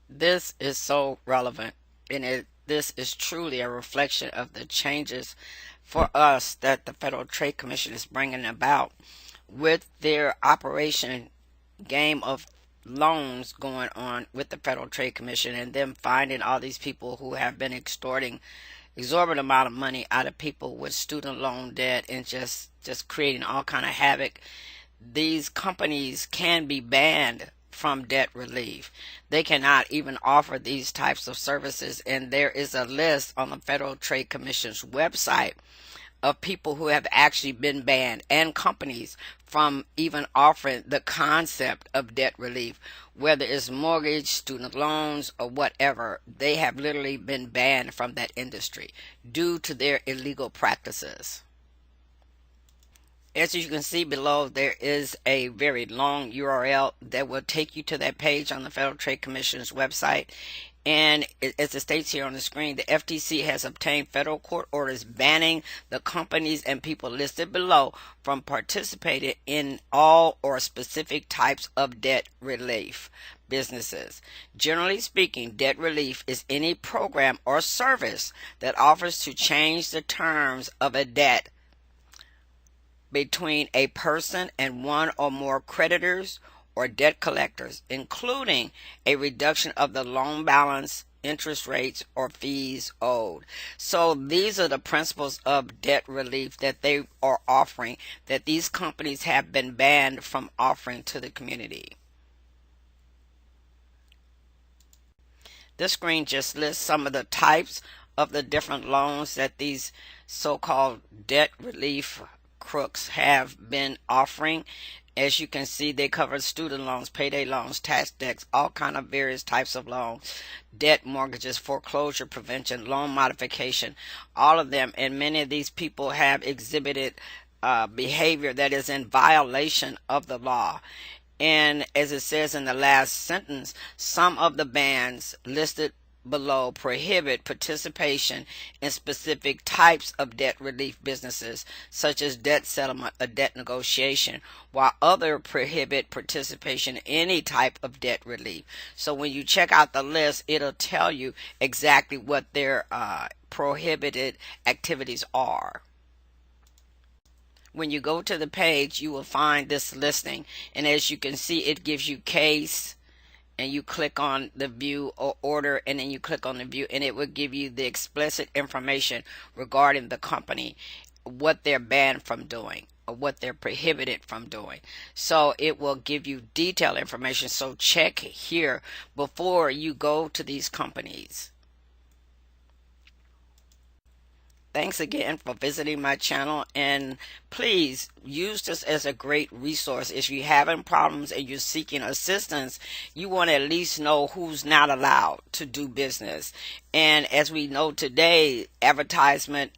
This is so relevant, and this is truly a reflection of the changes for us that the Federal Trade Commission is bringing about with their operation game of loans going on with the Federal Trade Commission, and them finding all these people who have been extorting exorbitant amount of money out of people with student loan debt, and just creating all kind of havoc. These companies can be banned from debt relief. They cannot even offer these types of services, and there is a list on the Federal Trade Commission's website of people who have actually been banned, and companies from even offering the concept of debt relief, whether it's mortgage, student loans, or whatever. They have literally been banned from that industry due to their illegal practices. As you can see below, there is a very long URL that will take you to that page on the Federal Trade Commission's website. And as it states here on the screen, the FTC has obtained federal court orders banning the companies and people listed below from participating in all or specific types of debt relief businesses. Generally speaking, debt relief is any program or service that offers to change the terms of a debt between a person and one or more creditors or debt collectors, including a reduction of the loan balance, interest rates, or fees owed. So these are the principles of debt relief that they are offering, that these companies have been banned from offering to the community. This screen just lists some of the types of the different loans that these so-called debt relief crooks have been offering. As you can see, they cover student loans, payday loans, tax debts, all kind of various types of loans, debt mortgages, foreclosure prevention, loan modification, all of them. And many of these people have exhibited behavior that is in violation of the law. And as it says in the last sentence, some of the bans listed below prohibit participation in specific types of debt relief businesses, such as debt settlement or debt negotiation, while other prohibit participation in any type of debt relief. So when you check out the list, it'll tell you exactly what their prohibited activities are. When you go to the page, you will find this listing, and as you can see, it gives you case, and you click on the view or order, and then you click on the view, and it will give you the explicit information regarding the company, what they're banned from doing or what they're prohibited from doing. So it will give you detailed information. So check here before you go to these companies. Thanks again for visiting my channel, and please use this as a great resource. If you're having problems and you're seeking assistance, you want to at least know who's not allowed to do business. And as we know today, advertisement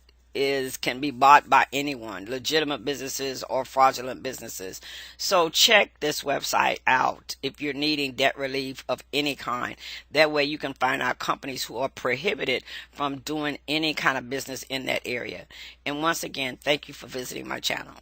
can be bought by anyone, legitimate businesses or fraudulent businesses. So check this website out if you're needing debt relief of any kind. That way you can find out companies who are prohibited from doing any kind of business in that area. And once again, thank you for visiting my channel.